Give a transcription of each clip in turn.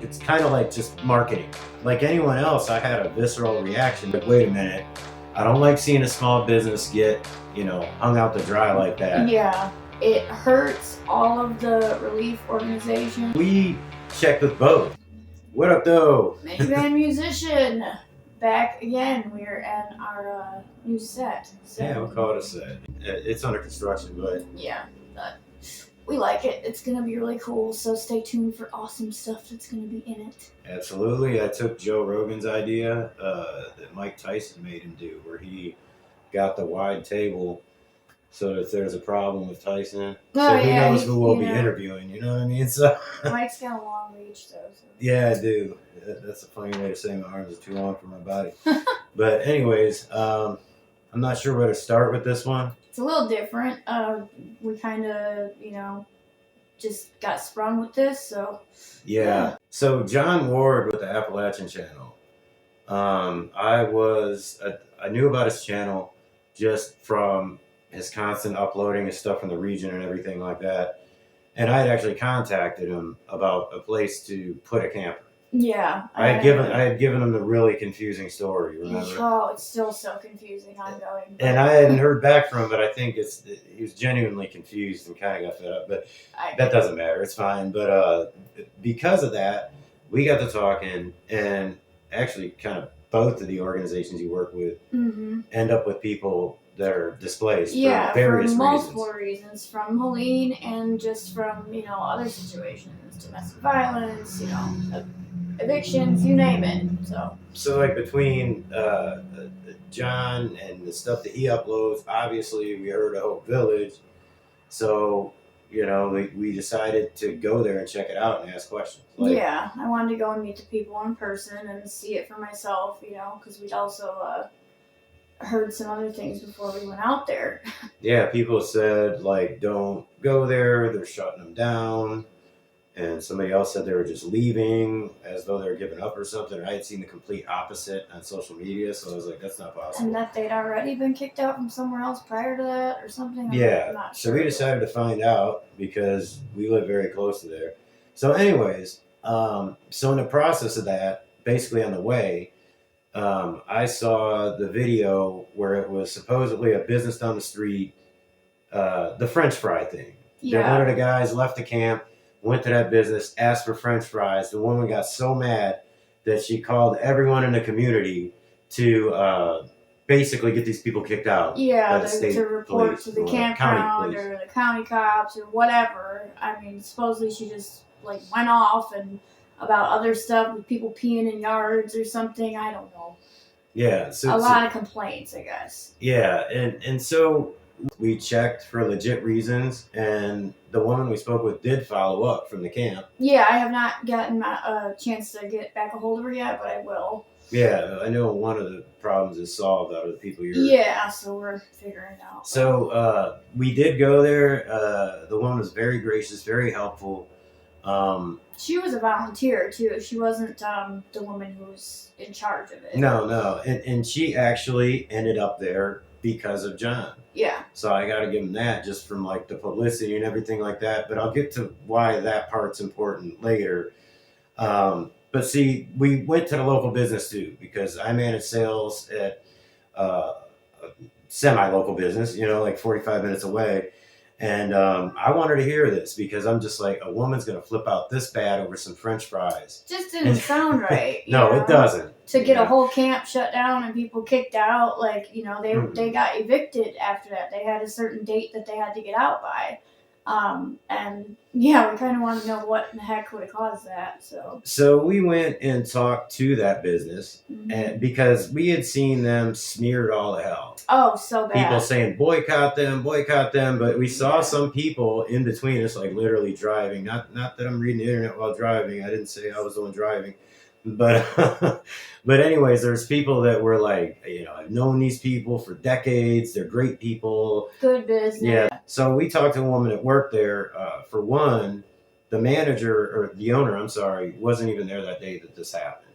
it's kind of like just marketing. Like anyone else, I had a visceral reaction. Like, wait a minute, I don't like seeing a small business get, hung out to dry like that. Yeah, it hurts all of the relief organizations. We checked with both. What up, though? Minivan musician. Back again. We're at our new set. So. Yeah, we'll call it a set. It's under construction, but yeah, but we like it. It's gonna be really cool. So stay tuned for awesome stuff that's gonna be in it. Absolutely. I took Joe Rogan's idea that Mike Tyson made him do, where he got the wide table so that if there's a problem with Tyson, so who knows who we'll be interviewing, you know what I mean? So Mike's got a long reach, though. So. Yeah, I do. That's a funny way to say my arms are too long for my body. But anyways, I'm not sure where to start with this one. It's a little different. We kind of, just got sprung with this, so. Yeah. So John Ward with the Appalachian Channel. I knew about his channel just from his constant uploading his stuff from the region and everything like that. And I had actually contacted him about a place to put a camper. Yeah. I had given him the really confusing story, remember? Oh, it's still so confusing ongoing. And I hadn't heard back from him, but I think he was genuinely confused and kind of got fed up. But that doesn't matter. It's fine. But because of that, we got to talking, and actually kind of both of the organizations you work with end up with people that are displaced for various multiple reasons. From Helene and just from, other situations, domestic violence, evictions, you name it. So like between John and the stuff that he uploads, obviously we heard of Hope Village. So, we decided to go there and check it out and ask questions. I wanted to go and meet the people in person and see it for myself, because we'd also heard some other things before we went out there. Yeah, people said, don't go there, they're shutting them down. And somebody else said they were just leaving as though they were giving up or something. I had seen the complete opposite on social media, so I was like, that's not possible. And that they'd already been kicked out from somewhere else prior to that or something? I'm not sure. So we decided to find out because we live very close to there. So anyways, so in the process of that, basically on the way, I saw the video where it was supposedly a business down the street, the French fry thing. Yeah. One of the guys left the camp, went to that business, asked for French fries. The woman got so mad that she called everyone in the community to basically get these people kicked out. Yeah, to report to the campground or the county cops or whatever. I mean, supposedly she just went off and about other stuff with people peeing in yards or something. I don't know. Yeah. A lot of complaints, I guess. Yeah, and so we checked for legit reasons, and the woman we spoke with did follow up from the camp. Yeah, I have not gotten a chance to get back a hold of her yet, but I will. Yeah, I know one of the problems is solved out of the people you're... Yeah, so we're figuring it out. So we did go there. The woman was very gracious, very helpful. She was a volunteer, too. She wasn't the woman who was in charge of it. No. And she actually ended up there because of John. Yeah. So I got to give him that just from the publicity and everything like that. But I'll get to why that part's important later. But see, we went to the local business too, because I manage sales at a semi-local business, 45 minutes away. And I wanted to hear this because I'm just like, a woman's going to flip out this bad over some French fries. Just didn't sound right. No, it doesn't. To get a whole camp shut down and people kicked out, they got evicted after that. They had a certain date that they had to get out by. And yeah, we kind of wanted to know what in the heck would have caused that. So we went and talked to that business, and because we had seen them smeared all to hell. Oh, so bad. People saying boycott them, but we saw some people in between us, literally driving. Not that I'm reading the internet while driving. I didn't say I was the one driving. But anyways, there's people that were I've known these people for decades. They're great people. Good business. Yeah. So we talked to a woman that worked there. For one, the manager or the owner, I'm sorry, wasn't even there that day that this happened.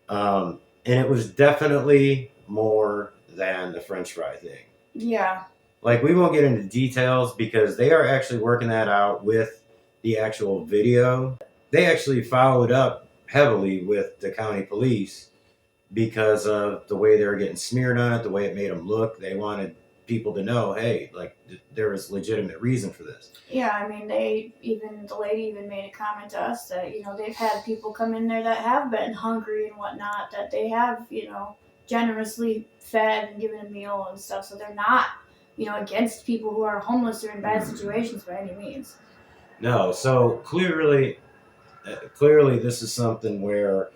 And it was definitely more than the French fry thing. Yeah. We won't get into details because they are actually working that out with the actual video. They actually followed up heavily with the county police because of the way they were getting smeared on it, the way it made them look. They wanted people to know, hey, like there was legitimate reason for this. Yeah, I mean, the lady even made a comment to us that, they've had people come in there that have been hungry and whatnot, that they have, generously fed and given a meal and stuff. So they're not, against people who are homeless or in bad situations by any means. No, so clearly this is something where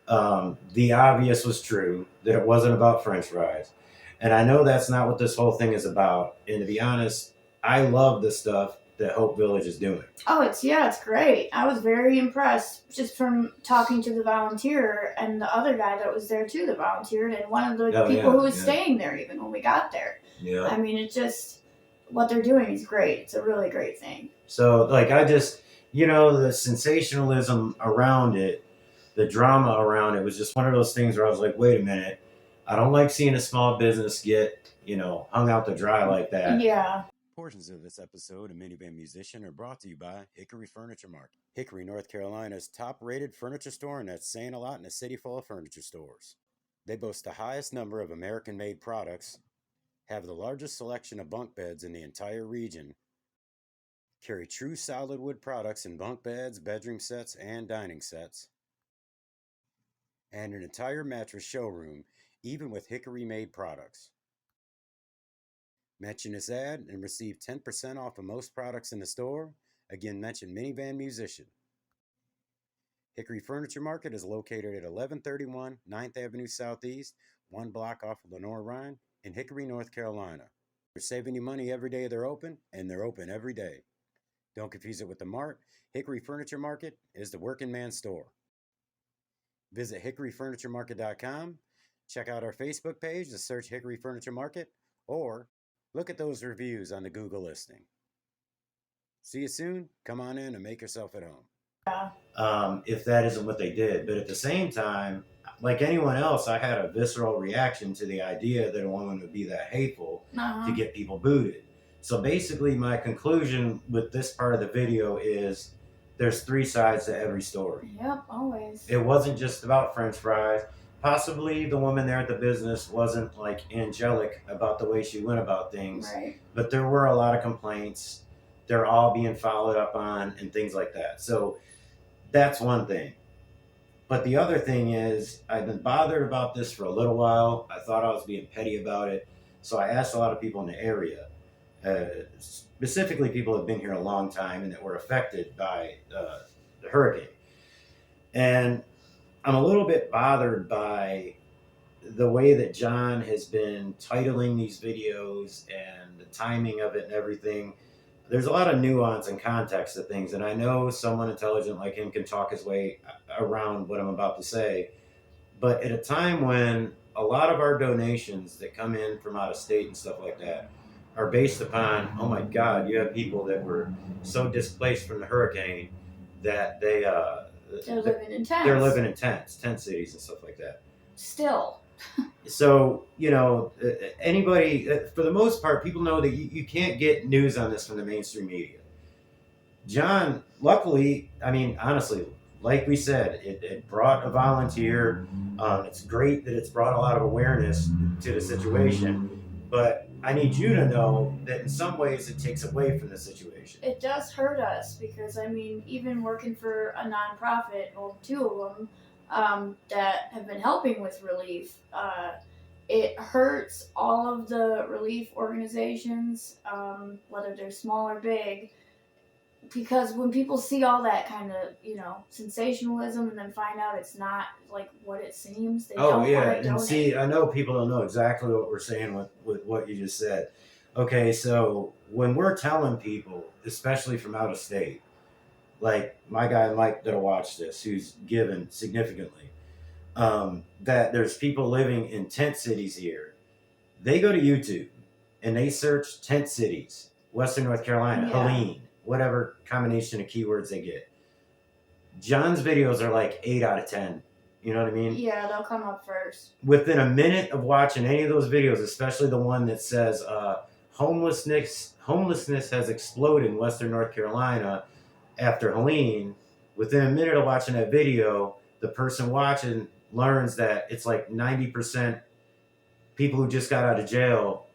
the obvious was true, that it wasn't about French fries. And I know that's not what this whole thing is about. And to be honest, I love the stuff that Hope Village is doing. Oh, it's great. I was very impressed just from talking to the volunteer and the other guy that was there too, that volunteered, and one of the people who was staying there even when we got there. Yeah. I mean, what they're doing is great. It's a really great thing. So, like, I just, the sensationalism around it, the drama around it was just one of those things where I was like, wait a minute, I don't like seeing a small business get, hung out to dry like that. Yeah. Portions of this episode of Minivan Musician are brought to you by Hickory Furniture Market. Hickory, North Carolina's top-rated furniture store, and that's saying a lot in a city full of furniture stores. They boast the highest number of American-made products, have the largest selection of bunk beds in the entire region, carry true solid wood products in bunk beds, bedroom sets, and dining sets, and an entire mattress showroom, even with Hickory-made products. Mention this ad and receive 10% off of most products in the store. Again, mention Minivan Musician. Hickory Furniture Market is located at 1131 9th Avenue Southeast, 1 block off of Lenore Rhine in Hickory, North Carolina. They're saving you money every day they're open, and they're open every day. Don't confuse it with the Mart. Hickory Furniture Market is the working man's store. Visit hickoryfurnituremarket.com. Check out our Facebook page to search Hickory Furniture Market, or look at those reviews on the Google listing. See you soon. Come on in and make yourself at home. If that isn't what they did. But at the same time, like anyone else, I had a visceral reaction to the idea that a woman would be that hateful to get people booted. So basically, my conclusion with this part of the video is there's 3 sides to every story. Yep, always. It wasn't just about French fries. Possibly the woman there at the business wasn't like angelic about the way she went about things. Right. But there were a lot of complaints. They're all being followed up on and things like that. So that's one thing. But the other thing is, I've been bothered about this for a little while. I thought I was being petty about it. So I asked a lot of people in the area, specifically people who have been here a long time and that were affected by the hurricane. And I'm a little bit bothered by the way that John has been titling these videos and the timing of it and everything. There's a lot of nuance and context to things, and I know someone intelligent like him can talk his way around what I'm about to say. But at a time when a lot of our donations that come in from out of state and stuff like that are based upon, oh my God, you have people that were so displaced from the hurricane that they're living in tents. They're living in tents, tent cities and stuff like that. Still. So, anybody, for the most part, people know that you can't get news on this from the mainstream media. John, luckily, I mean, honestly, like we said, it brought a volunteer. It's great that it's brought a lot of awareness to the situation. But I need you to know that in some ways it takes away from the situation. It does hurt us because, I mean, even working for a nonprofit, well, 2 of them, that have been helping with relief, it hurts all of the relief organizations, whether they're small or big, because when people see all that kind of, sensationalism and then find out it's not like what it seems, they don't want to donate. See, I know people don't know exactly what we're saying with what you just said. Okay, so when we're telling people, especially from out of state, like my guy Mike that'll watch this, who's given significantly, that there's people living in tent cities here. They go to YouTube and they search tent cities, Western North Carolina, Helene, whatever combination of keywords they get. John's videos are like 8 out of 10. You know what I mean? Yeah, they'll come up first. Within a minute of watching any of those videos, especially the one that says homelessness has exploded in Western North Carolina after Helene, within a minute of watching that video, the person watching learns that it's like 90% people who just got out of jail,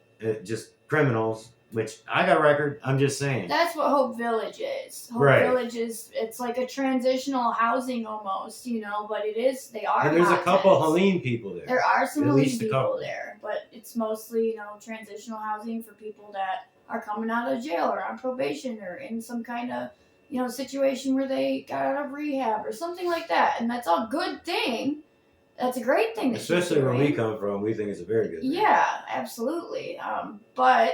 just criminals, which I got a record. I'm just saying. That's what Hope Village is. Hope Right. Village is, it's like a transitional housing almost, but it is, they are. And there's a couple hotbeds. Helene people there. There are some Helene people couple there, but it's mostly, transitional housing for people that are coming out of jail or on probation or in some kind of, situation where they got out of rehab or something like that. And that's a good thing. That's a great thing. Especially where we come from, we think it's a very good thing. Yeah, absolutely. But,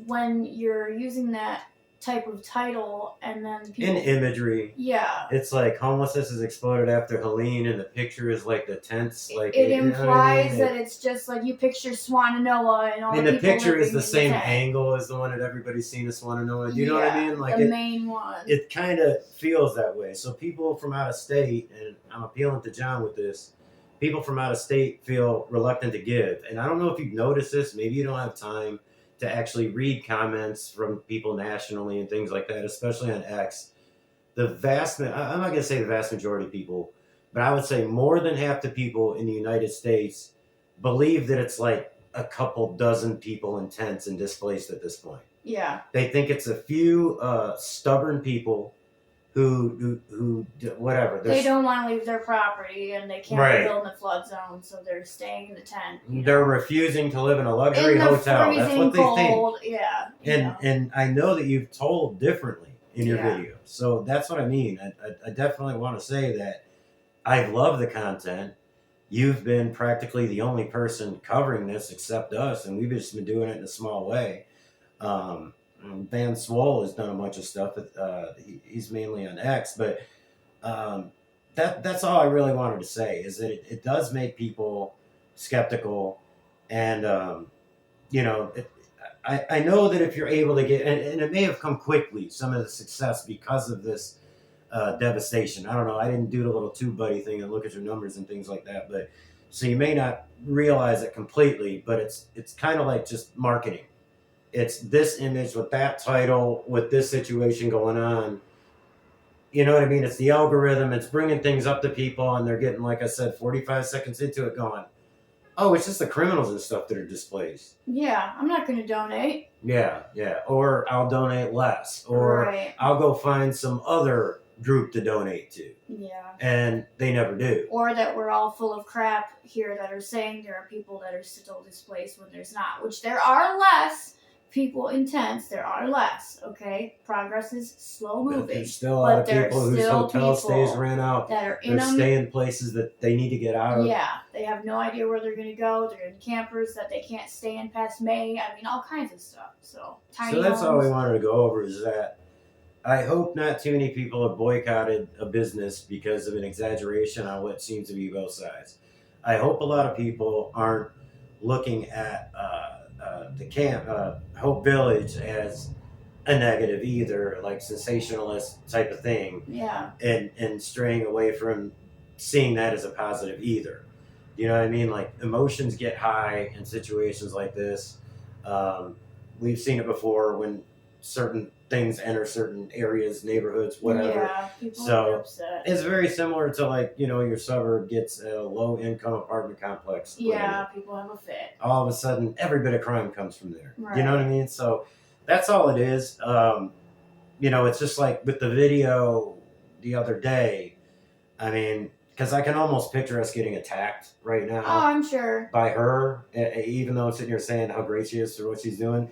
when you're using that type of title and then people... In imagery. Yeah. It's like homelessness has exploded after Helene, and the picture is like the tents. Like it implies that it's just like you picture Swananoa and all the picture is the same angle as the one that everybody's seen of Swananoa. You know what I mean? Like the main one. It kind of feels that way. So people from out of state, and I'm appealing to John with this, people from out of state feel reluctant to give. And I don't know if you've noticed this. Maybe you don't have time to actually read comments from people nationally and things like that, especially on X. I'm not going to say the vast majority of people, but I would say more than half the people in the United States believe that it's like a couple dozen people in tents and displaced at this point. Yeah. They think it's a few stubborn people who whatever. They don't want to leave their property and they can't build in the flood zone, so they're staying in the tent. They're refusing to live in a luxury hotel. That's what they think. Yeah. And I know that you've told differently in your video. So that's what I mean. I definitely want to say that I love the content. You've been practically the only person covering this except us, and we've just been doing it in a small way. Van Swole has done a bunch of stuff. He's mainly on X, but that's all I really wanted to say is that it does make people skeptical, and I know that if you're able to get, and it may have come quickly, some of the success because of this devastation. I don't know. I didn't do the little tube buddy thing and look at your numbers and things like that, but so you may not realize it completely, but it's kind of like just marketing. It's this image with that title, with this situation going on. You know what I mean? It's the algorithm. It's bringing things up to people, and they're getting, like I said, 45 seconds into it going, oh, it's just the criminals and stuff that are displaced. Yeah, I'm not going to donate. Yeah. Or I'll donate less. Or I'll go find some other group to donate to. Yeah. And they never do. Or that we're all full of crap here that are saying there are people that are still displaced when there's not, which there are less. People in tents, there are less, okay? Progress is slow moving. But there's still a lot of people whose hotel stays ran out. That are in They're staying places that they need to get out of. Yeah, they have no idea where they're going to go. They're in campers that they can't stay in past May. I mean, all kinds of stuff. So that's all we wanted to go over is that I hope not too many people have boycotted a business because of an exaggeration on what seems to be both sides. I hope a lot of people aren't looking at the camp, Hope Village, as a negative either, like sensationalist type of thing. Yeah. And straying away from seeing that as a positive either. You know what I mean? Like emotions get high in situations like this. We've seen it before when certain things enter certain areas, neighborhoods, whatever. Yeah, people are upset. It's very similar to like, your suburb gets a low income apartment complex. Yeah, people have a fit. All of a sudden, every bit of crime comes from there. Right. You know what I mean? So that's all it is. It's just like with the video the other day. I mean, because I can almost picture us getting attacked right now. Oh, I'm sure. By her, even though I'm sitting here saying how great she is for what she's doing.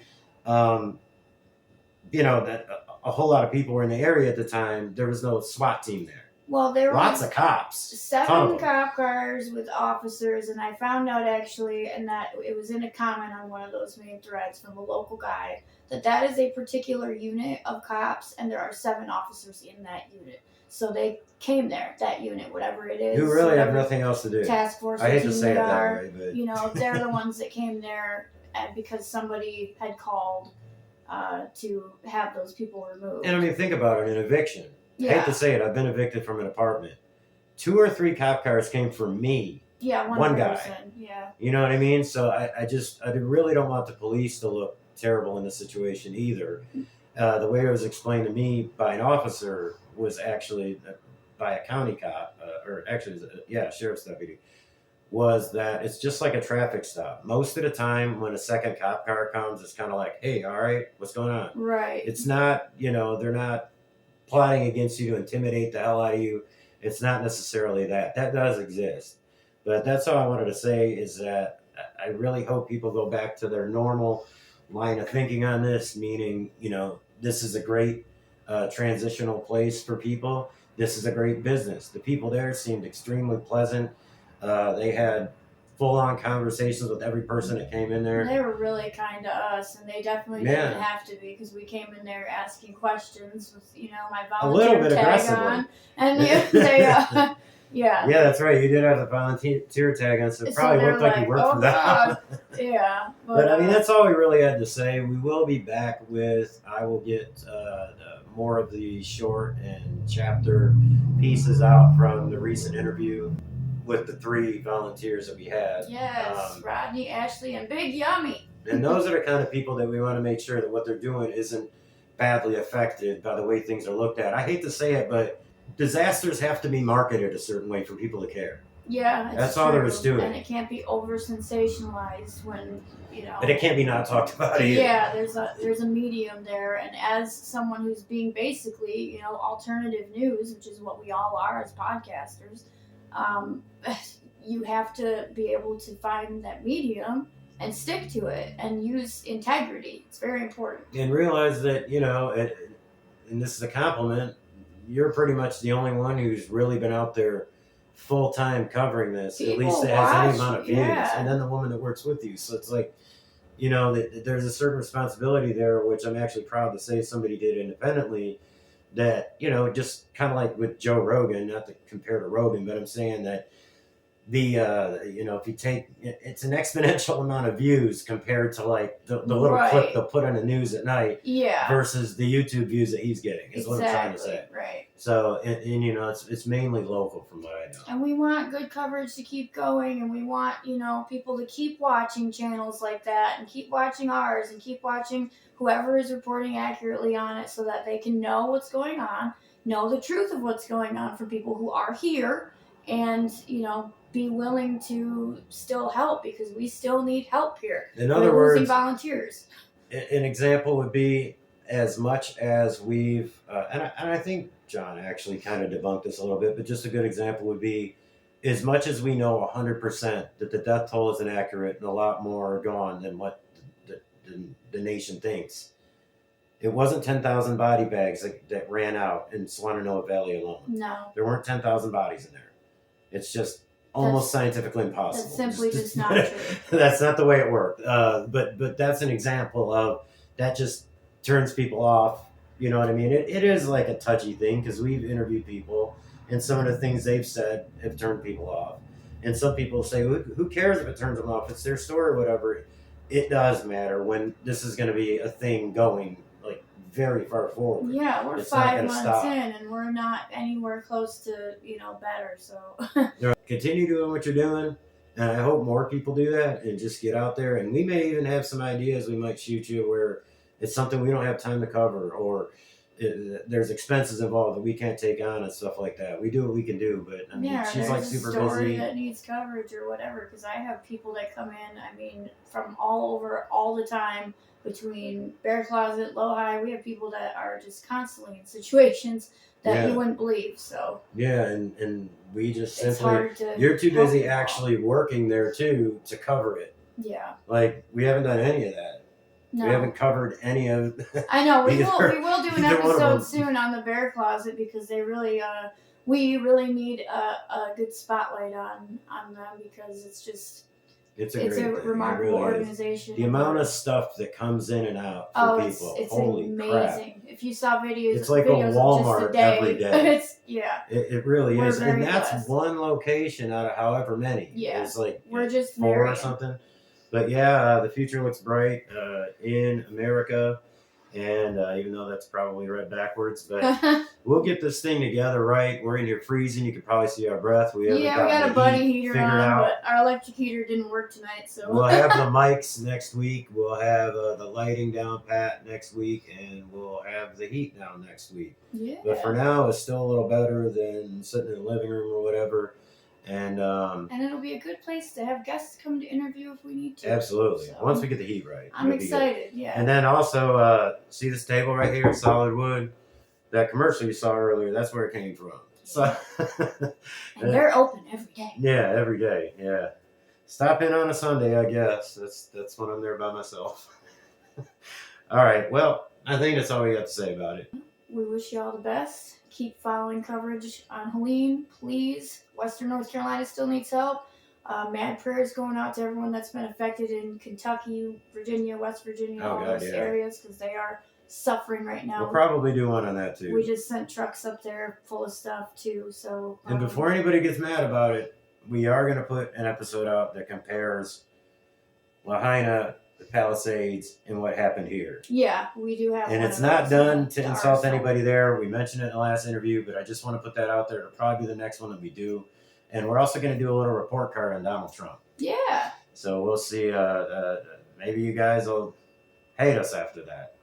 That a whole lot of people were in the area at the time. There was no SWAT team there. Well, there were lots of cops. 7 cop cars with officers, and I found out actually, and that it was in a comment on one of those main threads from a local guy, that is a particular unit of cops, and there are 7 officers in that unit. So they came there, that unit, whatever it is. Who really have nothing else to do. Task force. I hate to say it that way, but they're the ones that came there because somebody had called to have those people removed. And I mean, think about it, an eviction. Yeah. I hate to say it, I've been evicted from an apartment. 2 or 3 cop cars came for me. Yeah, one person. Guy. Yeah. You know what I mean? So I really don't want the police to look terrible in the situation either. The way it was explained to me by an officer was actually by a county cop, or actually, sheriff's deputy, was that it's just like a traffic stop. Most of the time, when a second cop car comes, it's kind of like, hey, all right, what's going on? Right. It's not, they're not plotting against you to intimidate the hell out of you. It's not necessarily that. That does exist. But that's all I wanted to say is that I really hope people go back to their normal line of thinking on this, meaning, this is a great transitional place for people. This is a great business. The people there seemed extremely pleasant. They had full-on conversations with every person that came in there. They were really kind to us, and they definitely didn't have to be, because we came in there asking questions with, my volunteer tag on, and they yeah, that's right. You did have the volunteer tag on, so it probably looked like you worked for that. Yeah, but I mean, that's all we really had to say. We will be back with. I will get more of the short and chapter pieces out from the recent interview with the 3 volunteers that we had. Yes, Rodney, Ashley, and Big Yummy. And those are the kind of people that we want to make sure that what they're doing isn't badly affected by the way things are looked at. I hate to say it, but disasters have to be marketed a certain way for people to care. Yeah, that's all there is to it. And it can't be over sensationalized when, And it can't be not talked about either. Yeah, there's a medium there, and as someone who's being basically, alternative news, which is what we all are as podcasters, you have to be able to find that medium and stick to it and use integrity. It's very important. And realize that, and this is a compliment, you're pretty much the only one who's really been out there full-time covering this. People at least it watch, has any amount of views. Yeah. And then the woman that works with you. So it's like, there's a certain responsibility there, which I'm actually proud to say somebody did independently, that, just kind of like with Joe Rogan, not to compare to Rogan, but I'm saying that if you take, it's an exponential amount of views compared to like the little clip they'll put on the news at night versus the YouTube views that he's getting is what I'm trying to say. Right. So, and it's mainly local from what I know. And we want good coverage to keep going, and we want, people to keep watching channels like that and keep watching ours and keep watching whoever is reporting accurately on it so that they can know what's going on, know the truth of what's going on for people who are here, and, be willing to still help, because we still need help here. In other words, losing volunteers. An example would be, as much as we've, and I think John actually kind of debunked this a little bit, but just a good example would be, as much as we know 100% that the death toll is inaccurate and a lot more are gone than what the nation thinks. It wasn't 10,000 body bags that ran out in Swananoa Valley alone. No. There weren't 10,000 bodies in there. It's just almost scientifically impossible. That's simply just not true. That's not the way it worked. But that's an example of that just turns people off. You know what I mean? It is like a touchy thing, because we've interviewed people and some of the things they've said have turned people off. And some people say, who cares if it turns them off? It's their story or whatever. It does matter when this is going to be a thing going like very far forward. Yeah, we're 5 months in and we're not anywhere close to, better. So continue doing what you're doing. And I hope more people do that and just get out there. And we may even have some ideas we might shoot you where it's something we don't have time to cover, or there's expenses involved that we can't take on and stuff like that. We do what we can do, but I mean, she's like super busy. That needs coverage or whatever, because I have people that come in, from all over all the time, between Bear Closet, Low High. We have people that are just constantly in situations that you wouldn't believe. So and we just simply, you're too busy actually working there too to cover it. Yeah. Like, we haven't done any of that. No. We haven't covered any of. I know we will do an episode soon on the Bear Closet, because they really we really need a good spotlight on them, because it's a remarkable organization. The amount of stuff that comes in and out for people, it's holy amazing. Crap. If you saw videos, it's like a Walmart every day. It really is, and that's blessed. One location out of however many. Yeah, it's like we're just 4 or something. But the future looks bright in America. And even though that's probably read backwards, but we'll get this thing together right. We're in here freezing. You can probably see our breath. We haven't Yeah, we gotten got a the buddy heat heater figured on, out. but our electric heater didn't work tonight, so We'll have the mics next week. We'll have the lighting down pat next week, and we'll have the heat down next week. yeah. But for now, it's still a little better than sitting in the living room or whatever. And it'll be a good place to have guests come to interview if we need to. absolutely. So, Once we get the heat right. I'm excited, yeah. And then also, see this table right here, solid wood? That commercial you saw earlier, that's where it came from. So, and they're open every day. Yeah, every day. Yeah. Stop in on a Sunday, I guess. That's when I'm there by myself. All right. Well, I think that's all we got to say about it. We wish you all the best. Keep following coverage on Helene, please. Western North Carolina still needs help. Mad prayers going out to everyone that's been affected in Kentucky, Virginia, West Virginia, all those areas, because they are suffering right now. We'll probably do one on that too. We just sent trucks up there full of stuff too. So and before anybody gets mad about it, we are going to put an episode out that compares Lahaina, the Palisades, and what happened here. Yeah, we do have. And it's not done to insult anybody there. We mentioned it in the last interview, but I just want to put that out there. It'll probably be the next one that we do. And we're also going to do a little report card on Donald Trump. Yeah. So we'll see. Maybe you guys will hate us after that.